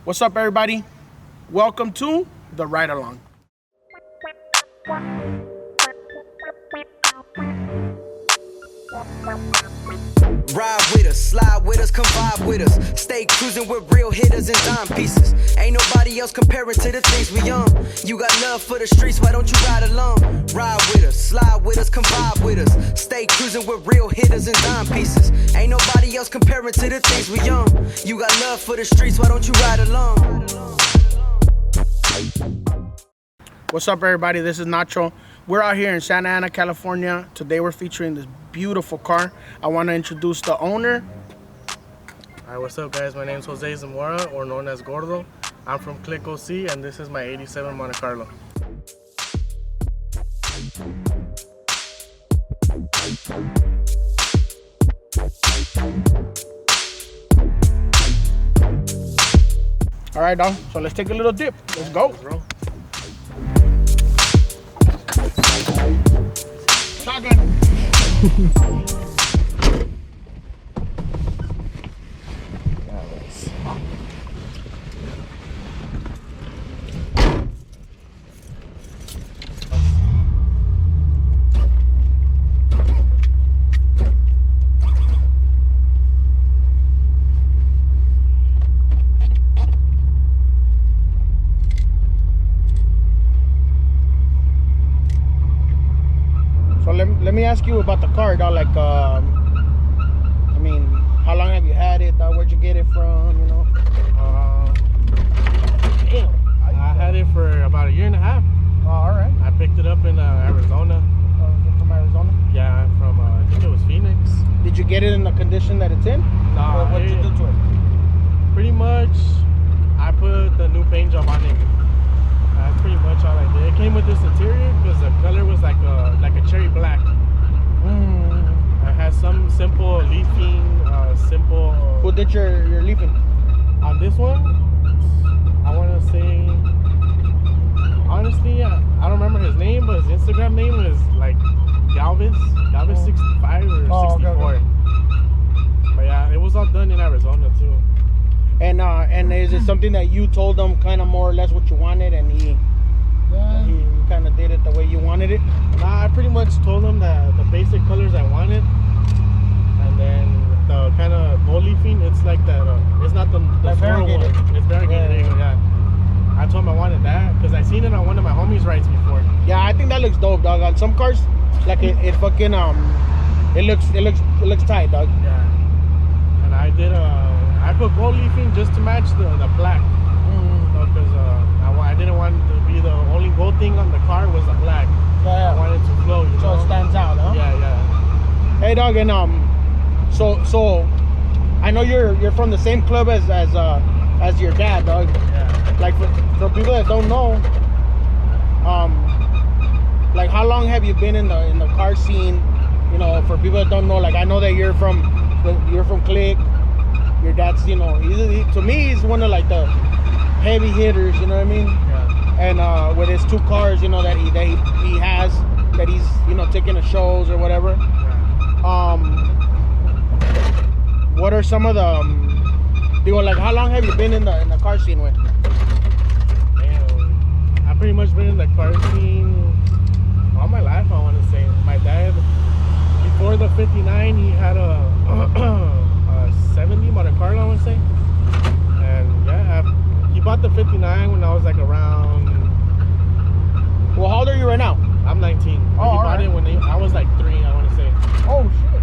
What's up, everybody? Welcome to the Ride Along. Ride with us, slide with us, come vibe with us. Stay cruising with real hitters and dime pieces. Ain't nobody else comparing to the things we on. You got love for the streets, why don't you ride along? Ride with us, slide with us, come vibe with us. Stay cruising with real hitters and dime pieces. Ain't nobody else comparing to the things we on. You got love for the streets, why don't you ride along? What's up, everybody? This is Nacho. We're out here in Santa Ana, California. Today we're featuring this beautiful car. I want to introduce the owner. Hi, what's up, guys? My name is Jose Zamora, or known as Gordo. I'm from Klique CC, and this is my 87 Monte Carlo. All right, dog. So let's take a little dip. Let's go. Bro. Shotgun. So let me ask you about the car, dog. Like, I mean, how long have you had it, dog? Where'd you get it from, you know? Damn. I had it for about a year and a half. Oh, all right. I picked it up in Arizona. Is it from Arizona? Yeah, from, I think it was Phoenix. Did you get it in the condition that it's in? Nah, What did you do to it? Pretty much, I put the new paint job on it. That's pretty much all I did. It came with this interior because the color was like a cherry black. I had some simple leafing, simple. Who did your leafing? On this one, I want to say, honestly, I don't remember his name, but his Instagram name is like Galvis 65 or 64. Okay. But yeah, it was all done in Arizona too. And is it something that you told him kind of more or less what you wanted, and he kind of did it the way you wanted it? Nah, I pretty much told him that the basic colors I wanted, and then the kind of gold leafing, it's like that. It's not the floral one. It's variegated. Yeah. I told him I wanted that because I seen it on one of my homies' rides before. Yeah, I think that looks dope, dog. On some cars, like it fucking it looks tight, dog. Yeah. And I did I put gold leafing just to match the black. Because I didn't want it to be the only gold thing on the car was the black. Yeah. I wanted to flow, you know? So it stands out, huh? Yeah. Hey, dog, and so I know you're from the same club as your dad, dog. Yeah. Like for people that don't know, like how long have you been in the car scene? You know, for people that don't know, like I know that you're from Klique. Your dad's, you know, to me he's one of like the heavy hitters, you know what I mean? Yeah. And with his two cars, you know, that he has, that he's, you know, taking to shows or whatever. Yeah. What are some of the like how long have you been in the car scene with? Damn. I've pretty much been in the car scene all my life, I want to say. My dad, before the 59, he had a 70 Monte Carlo, I want to say. And yeah, he bought the 59 when I was like around. Well, how old are you right now? I'm 19. Oh, he bought it when I was like 3, I want to say. Oh shit.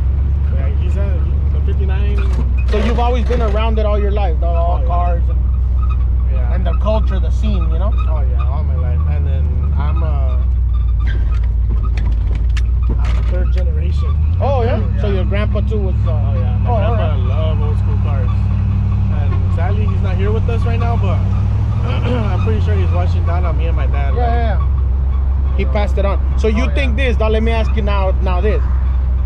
Yeah, he's the 59. So you've always been around it all your life, dog, all cars and the culture, the scene, you know? Oh yeah, all my life. And then I'm third generation. Oh yeah? So your grandpa too was oh yeah, my grandpa loved old school cars. And sadly he's not here with us right now, but I'm pretty sure he's watching down on me and my dad. Yeah. He passed it on. So you think this, dog, let me ask you now this.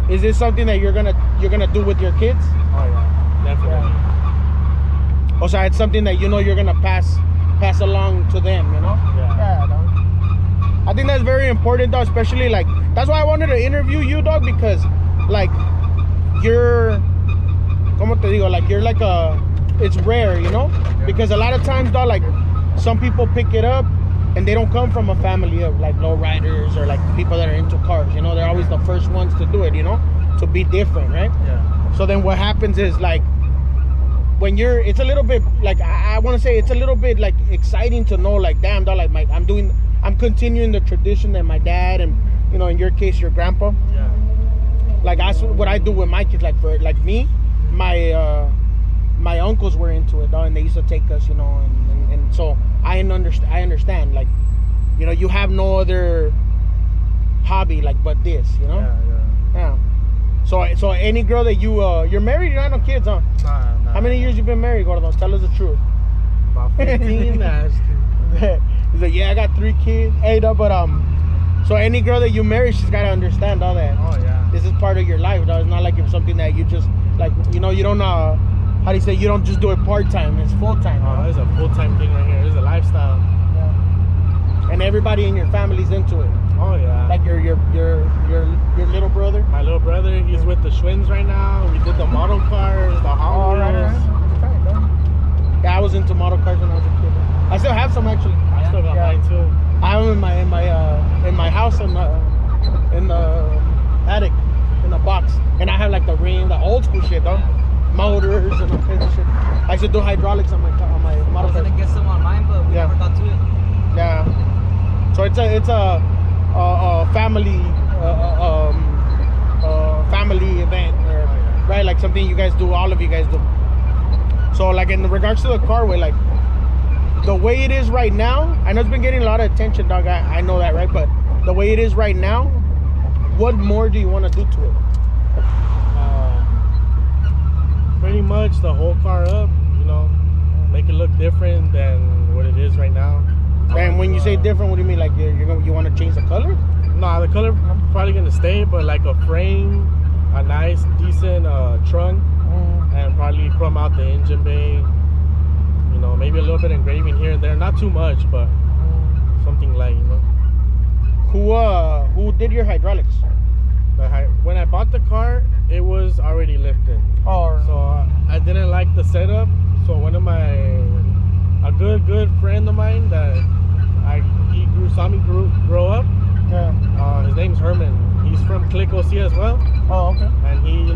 Is this something that you're gonna do with your kids? Oh yeah, definitely. Yeah. So it's something that you know you're gonna pass along to them, you know? Yeah. Dog. I think that's very important, dog, especially like that's why I wanted to interview you, dog, because like you're, ¿cómo te digo? Like you're like a it's rare, you know, because a lot of times, dog, like some people pick it up and they don't come from a family of like lowriders or like people that are into cars, you know. They're always the first ones to do it, you know, to be different, right? Yeah. So then what happens is like when you're, it's a little bit like, I want to say it's a little bit like exciting to know, like, damn, dog, like I'm continuing the tradition that my dad and, you know, in your case, your grandpa. Yeah. Like that's what I do with my kids. Like for like me, my uncles were into it, dog, and they used to take us, you know, and so I understand, like, you know, you have no other hobby like but this, you know. Yeah. So any girl that you're married, you don't have no kids, huh? Nah. How many years you been married, Gordo? Tell us the truth. About 15. He's like, yeah, I got 3 kids. Hey, no, but so any girl that you marry, she's gotta understand all that. Oh yeah. This is part of your life, dog. It's not like it's something that you just like, you know, you don't how do you say, you don't just do it part-time, it's full-time. Oh, it's a full-time thing right here. It's a lifestyle. Yeah. And everybody in your family's into it. Oh yeah. Like your little brother. My little brother, he's with the Schwinns right now. We did the model cars, the hobbies. Right. Yeah, I was into model cars when I was a kid. I still have some actually. I still got mine too. I have them in my house in the attic in the box, and I have like the old school shit, though. Motors and all kinds of shit. I used to do hydraulics on my model I was cars. gonna get some on mine, but we never got to it. Yeah. So it's a family family event, or, right? Like something you guys do, all of you guys do. So like in regards to the car way, like the way it is right now, I know it's been getting a lot of attention, dog. I know that, right? But the way it is right now, what more do you want to do to it? Pretty much the whole car up, you know, make it look different than what it is right now. And when you say different, what do you mean? Like you want to change the color? Nah, the color probably gonna stay, but like a frame, a nice, decent trunk, and probably chrome out the engine bay. You know, maybe a little bit engraving here and there, not too much, but something light, you know. Who did your hydraulics? When I bought the car, it was already lifted. Oh. So I didn't like the setup. So a good friend of mine that saw me grow up. Yeah. His name's Herman. He's from Klique CC as well. Oh, okay. And he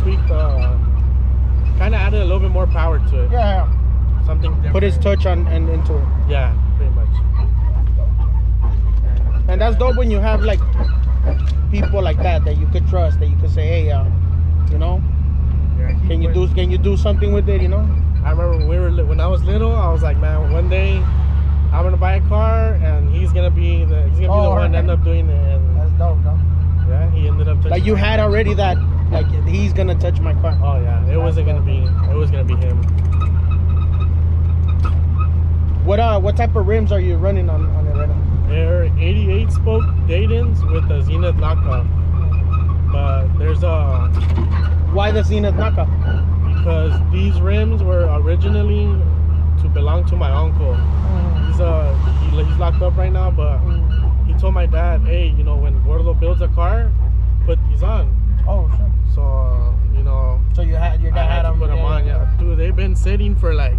tweaked, kind of added a little bit more power to it. Yeah. Something different. Put his touch on and into it. Yeah, pretty much. And that's dope when you have like people like that you could trust, that you could say, hey, you know, can you do something with it, you know? I remember when I was little, I was like, man, one day I'm gonna buy a car and he's gonna be the one that end up doing it. And that's dope, dog. Yeah, he ended up touching. Like you had already that, like he's gonna touch my car. Oh yeah, it was gonna be him. What type of rims are you running on it right now? They're 88 spoke Daytons with a Zenith knockoff. But there's why the Zenith knockoff? Because these rims were originally to belong to my uncle. He's locked up right now, but he told my dad, hey, you know, when Gordo builds a car, put these on. Oh, sure. So, you know. So your dad had them. Put them on, yeah. Dude, they've been sitting for like,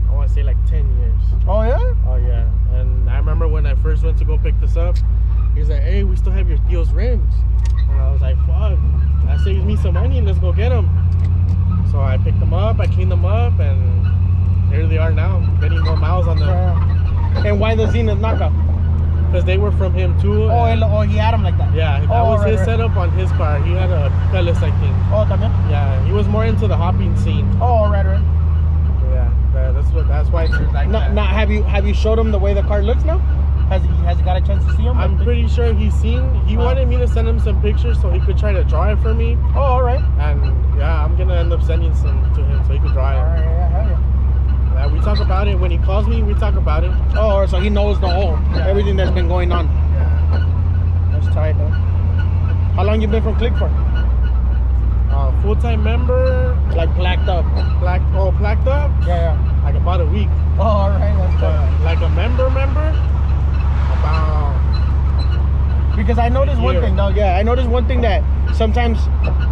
I want to say like 10 years. Oh, yeah? Oh, yeah. And I remember when I first went to go pick this up, he was like, hey, we still have your Theo's rims. And I was like, fuck, that saves me some money, let's go get them. So I picked them up, I cleaned them up, and here they are now, getting more miles on them. And why the Zenith knockoff? Because they were from him too. Oh, he had them like that? Yeah, that was his setup on his car. He had a Cutlass, I think. Oh, también? Yeah, he was more into the hopping scene. Oh, right. Yeah, that's why it's like that. Now, have you showed him the way the car looks now? Has he got a chance to see him? I'm pretty sure he wanted me to send him some pictures so he could try to draw it for me. Oh, all right. And yeah, I'm gonna end up sending some to him so he could draw it. All right, yeah, we talk about it when he calls me. We talk about it. Oh, so he knows everything that's been going on. Yeah, that's tight, huh? How long you been from Klique for? Full-time member. Like placked up. Placked up? Yeah. Like about a week. Oh, all right. That's like a member. About Because I noticed one thing, though. Yeah, I noticed one thing that sometimes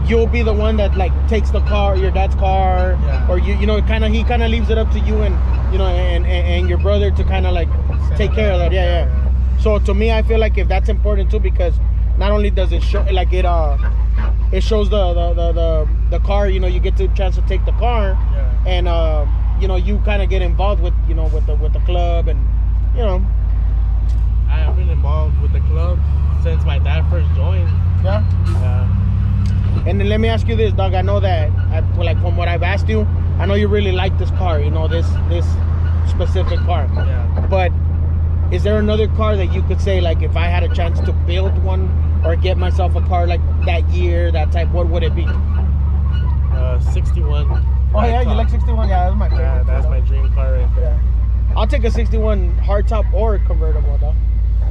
you'll be the one that like takes the car, your dad's car, or you know, he kind of leaves it up to you and you know, and your brother to kind of like take care of that. Yeah. So to me, I feel like if that's important too, because not only does it show like it shows the car, you know, you get the chance to take the car, and you know, you kind of get involved with, you know, with the club, and you know. I have been involved with the club since my dad first joined. Yeah. And then let me ask you this, dog. I know that, like from what I've asked you, I know you really like this car. You know, this specific car. Yeah. But is there another car that you could say, like, if I had a chance to build one or get myself a car like that year, that type, what would it be? 61. Oh yeah, you like 61? Yeah, that's my favorite. Yeah, that's my dream car right there. Yeah. I'll take a 61 hardtop or convertible, though.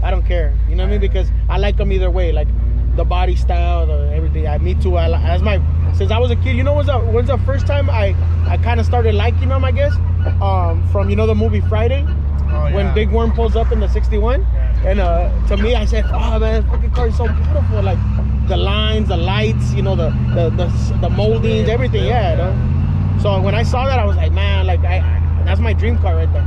I don't care, you know what I mean? Because I like them either way, like the body style, everything. Me too. Since I was a kid, you know, when's the first time I kind of started liking them, I guess, from, you know, the movie Friday, when Big Worm pulls up in the 61, and to me, I said, oh man, fucking car is so beautiful, like the lines, the lights, you know, the moldings, everything, So when I saw that, I was like, man, like that's my dream car right there.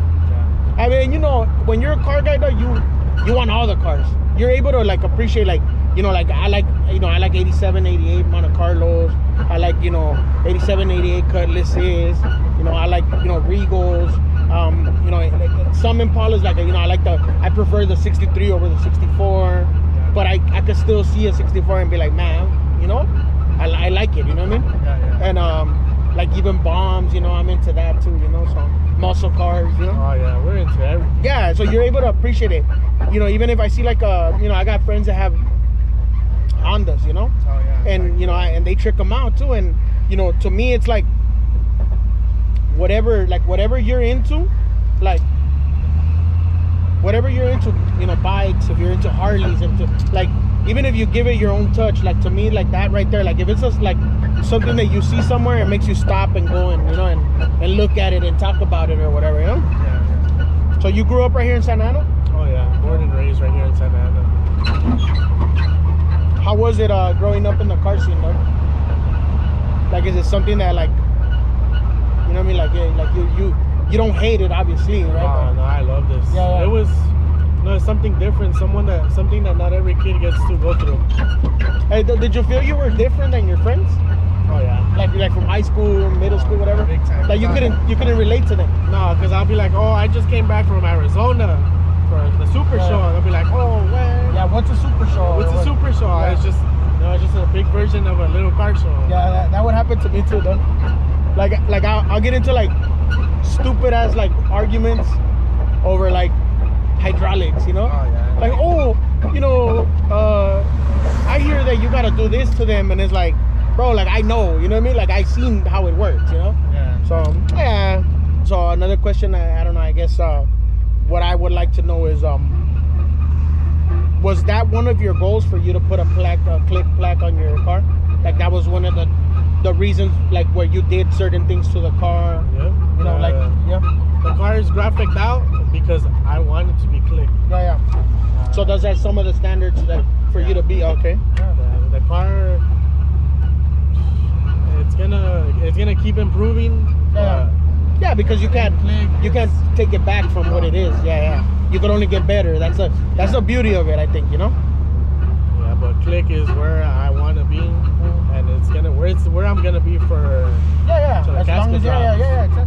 I mean, you know, when you're a car guy, though, you want all the cars. You're able to like appreciate, like, you know, like I like 87, 88 Monte Carlos. I like, you know, 87, 88 Cutlasses. You know, I like, you know, Regals. You know, like some Impalas, like, you know, I prefer the 63 over the 64. But I could still see a 64 and be like, man, you know, I like it. You know what I mean? And like even bombs, you know, I'm into that too. You know, so muscle cars, you know. Oh yeah, we're into everything. Yeah, so you're able to appreciate it. You know, even if I see like you know, I got friends that have Hondas, you know. Oh yeah. And you know, and they trick them out too. And you know, to me, it's like whatever you're into, like whatever you're into, you know, bikes. If you're into Harleys, into like even if you give it your own touch, like to me, like that right there, like if it's just like something that you see somewhere, it makes you stop and go and, you know, and look at it and talk about it or whatever, you know? Yeah. So you grew up right here in Santa Ana? Oh yeah, born and raised right here in Santa Ana. How was it growing up in the car scene, though? Like, is it something that, like, you know what I mean? Like, you don't hate it, obviously, right? No, I love this. Yeah. It was, no, something different. Something that not every kid gets to go through. Hey, did you feel you were different than your friends? Oh yeah. Like from high school, middle school, whatever. Big time. Like you couldn't relate to them. No, because I'll be like, oh, I just came back from Arizona for the Super Show. And I'll be like, oh, man. Yeah, what's a Super Show? What's a Super Show? Yeah. It's just, you know, it's just a big version of a little car show. Yeah, that would happen to me too, though. Like I'll get into like stupid ass like arguments over like hydraulics, you know? Oh yeah. Like, oh, you know, I hear that you gotta do this to them, and it's like, bro, like I know, you know what I mean? Like I seen how it works, you know? Yeah. So yeah. So another question, I don't know, I guess what I would like to know is was that one of your goals for you to put a Klique plaque on your car? Like that was one of the reasons, like where you did certain things to the car? Yeah. You know, like, yeah. The car is graphicked out because I want it to be Klique. Yeah. So does that some of the standards that for you to be okay? Yeah, the car, it's gonna keep improving. Yeah, because you can't take it back from what it is. Yeah. You can only get better. That's the beauty of it, I think, you know. Yeah, but Klique is where I want to be, and it's where I'm gonna be for. As long as exactly.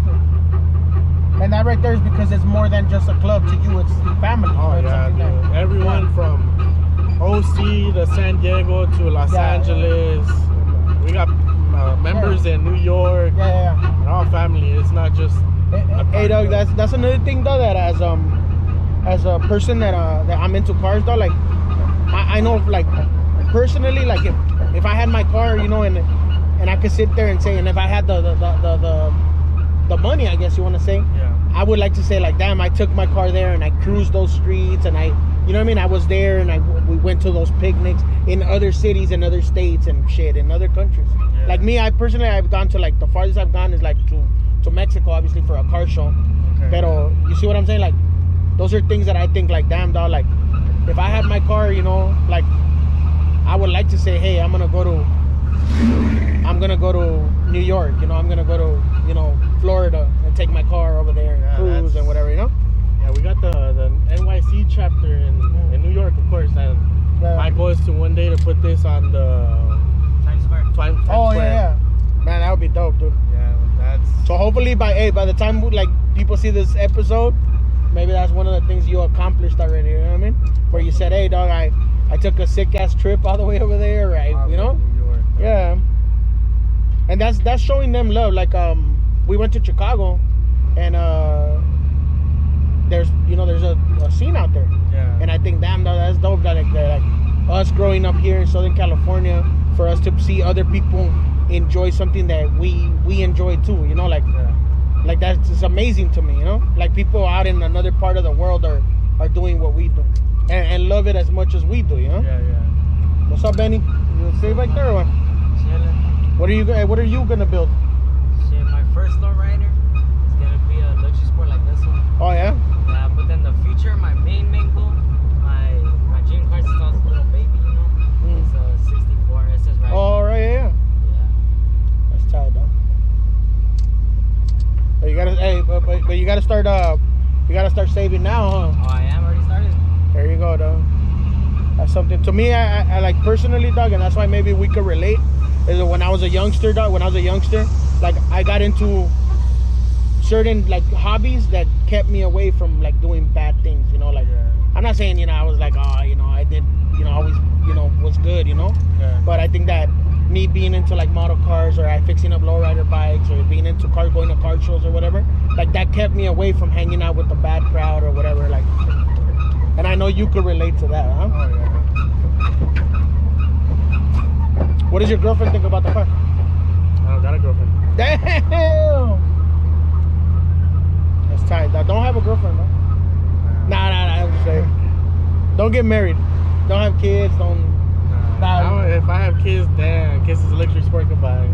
And that right there is because it's more than just a club to you. It's family. Oh yeah, dude. Everyone from OC to San Diego to Los Angeles. We got members in New York. And all family. It's not just. Hey, dog. That's another thing though, that as a person that I'm into cars though, like I know, like personally, like if I had my car, you know, and I could sit there and say, and if I had the money, I guess you want to say, I would like to say, like, damn, I took my car there and I cruised those streets, and you know what I mean, I was there and we went to those picnics in other cities and other states and shit in other countries. Like me, I personally, I've gone to, like, the farthest I've gone is like to Mexico, obviously, for a car show. Pero you see what I'm saying? Like, those are things that I think, like, damn, dog, like if I had my car, you know, like I would like to say, hey, I'm gonna go to New York, you know, I'm gonna go to, you know, Florida and take my car over there and cruise and whatever, you know. Yeah, we got the NYC chapter in New York, of course, and my goal is to one day to put this on the Times Square. Times Oh Square. yeah, man, that would be dope, dude. Yeah, that's. So hopefully by the time like people see this episode, maybe that's one of the things you accomplished already. You know what I mean? Where you said, hey, dog, I took a sick ass trip all the way over there, right? You know? New York. Yeah. And that's showing them love. Like we went to Chicago, and there's a scene out there. Yeah. And I think, damn, dog, that's dope. That like us growing up here in Southern California, for us to see other people enjoy something that we enjoy too. You know, like. Yeah. Like that's just amazing to me, you know. Like people out in another part of the world are doing what we do, and love it as much as we do, you know. Yeah, yeah. What's up, Benny? You stay back there, or what? Chilling. What are you gonna build? Shit, my first lowrider is gonna be a luxury sport like this one. Oh yeah. Yeah, but then the future, my main goal, my dream car since I was a little baby, you know, it's a '64 SS Rider. Oh right, yeah. Yeah. That's tight, though. But you gotta, hey, but you gotta start saving now, huh? Oh, I am already started. There you go, dog. That's something to me. I like personally, dog, and that's why maybe we could relate. Is that when I was a youngster, dog. When I was a youngster, like I got into certain like hobbies that kept me away from like doing bad things. You know, like I'm not saying, you know, I was like, oh, you know, I did, you know, always, you know, was good, you know. Yeah. But I think that me being into like model cars, or I fixing up lowrider bikes, or being into cars, going to car shows or whatever, like that kept me away from hanging out with the bad crowd or whatever. Like, and I know you could relate to that, huh? Oh yeah. What does your girlfriend think about the car? I don't got a girlfriend. Damn! That's tight. Now, don't have a girlfriend, though. Nah. I'm just saying. Don't get married. Don't have kids. Don't. If I have kids, damn, kids is electric sport goodbye.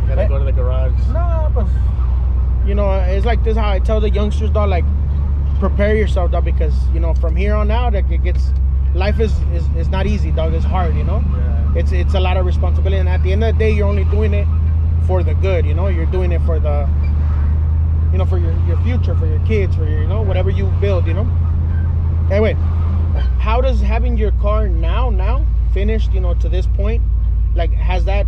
Gotta go to the garage. Nah, but you know, it's like this. How I tell the youngsters, dog, like prepare yourself, dog, because you know from here on out, like it gets, life is not easy, dog. It's hard, you know. Yeah. It's a lot of responsibility, and at the end of the day, you're only doing it for the good, you know. You're doing it for the, you know, for your future, for your kids, for your, you know, whatever you build, you know. Anyway, how does having your car now finished, you know, to this point, like has that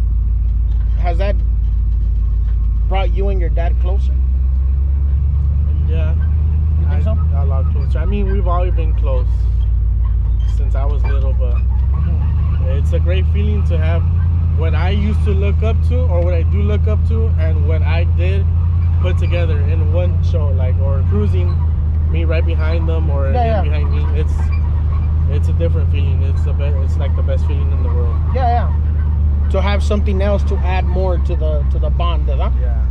brought you and your dad closer? Yeah. You think so? A lot closer. I mean, we've always been close since I was little, but it's a great feeling to have what I used to look up to, or what I do look up to, and what I did put together in one show, like, or cruising, me right behind them, or him behind me. It's a different feeling. It's like the best feeling in the world. Yeah. To have something else to add more to the bond, huh? Yeah.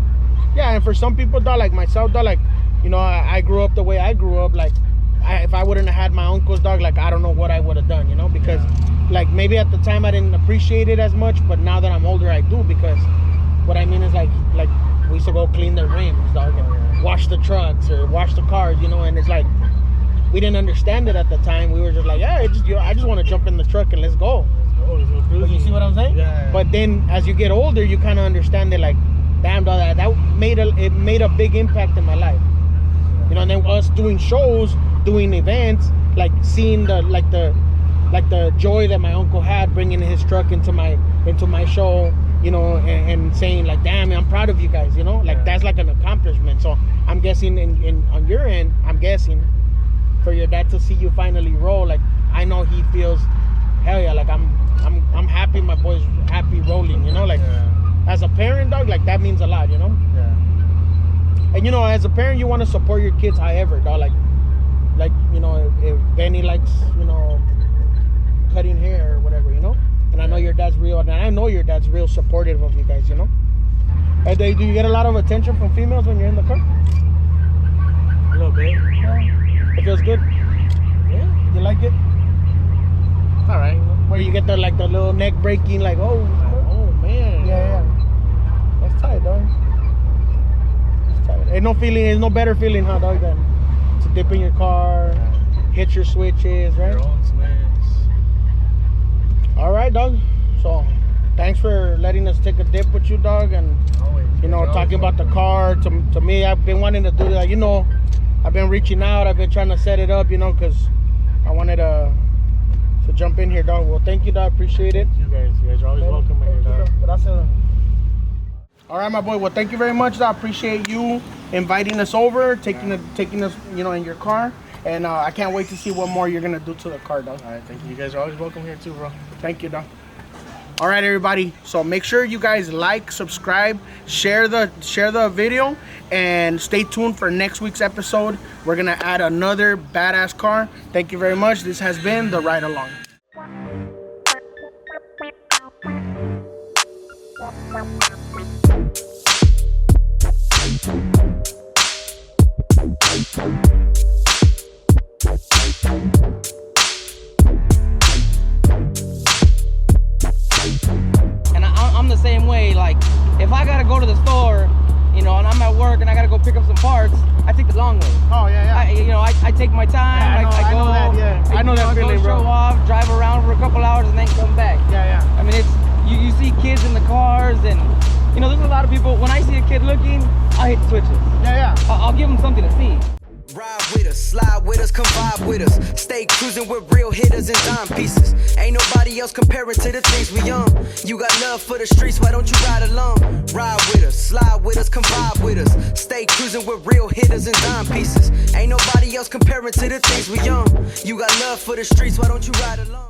Yeah, and for some people, dog, like myself, dog, like, you know, I grew up the way I grew up. Like, if I wouldn't have had my uncles, dog, like, I don't know what I would have done, you know, because, like, maybe at the time I didn't appreciate it as much, but now that I'm older, I do, because what I mean is, like we used to go clean the rims, dog, and wash the trucks or wash the cars, you know, and it's like, we didn't understand it at the time. We were just like, yeah, I just want to jump in the truck and let's go. Let's go cruising. You see what I'm saying? Yeah. But then as you get older, you kind of understand it, like, damn, dog, that made a big impact in my life. You know, and then us doing shows, doing events, like seeing the joy that my uncle had bringing his truck into my show, you know, and saying like, damn, I'm proud of you guys, you know, like that's like an accomplishment. So I'm guessing on your end, I'm guessing for your dad to see you finally roll, like I know he feels, hell yeah, like I'm happy my boy's happy rolling, you know, like as a parent, dog, like that means a lot, you know. And you know, as a parent, you want to support your kids however, dog, like you know, if Benny likes, you know, cutting hair or whatever, you know. And I know your dad's real, and I know your dad's real supportive of you guys, you know. And do you get a lot of attention from females when you're in the car? A little bit. Yeah. It feels good. Yeah. You like it? All right. Where you get the little neck breaking, like, oh. Oh man. Yeah. That's tight, dog. It's tight. Ain't no better feeling, huh, dog, than to dip in your car, hit your switches, right? Your own switch. All right, dog. So, thanks for letting us take a dip with you, dog, and Always. you know, talking about the car. To me, I've been wanting to do that. You know, I've been reaching out. I've been trying to set it up, you know, because I wanted to jump in here, dog. Well, thank you, dog. Appreciate it. You guys are always welcome in here, dog. Gracias. All right, my boy. Well, thank you very much, dog. Appreciate you inviting us over, taking us, you know, in your car. And I can't wait to see what more you're gonna do to the car, dog. All right, thank you. You guys are always welcome here too, bro. Thank you, dog. All right, everybody. So make sure you guys like, subscribe, share the video, and stay tuned for next week's episode. We're gonna add another badass car. Thank you very much. This has been the Ride Along. And I'm the same way. Like, if I gotta go to the store, you know, and I'm at work and I gotta go pick up some parts, I take the long way. Oh yeah, I take my time. Yeah, I know that. Yeah, I know that feeling, go bro. Show off, drive around for a couple hours, and then come back. Yeah. I mean, it's you see kids in the cars, and you know, there's a lot of people. When I see a kid looking, I hit the switches. Yeah. I'll give them something to see. Ride with us, slide with us, come vibe with us. Stay cruising with real hitters and dime pieces. Ain't nobody else comparing to the things we own. You got love for the streets, why don't you ride along? Ride with us, slide with us, come vibe with us. Stay cruising with real hitters and dime pieces. Ain't nobody else comparing to the things we own. You got love for the streets, why don't you ride along?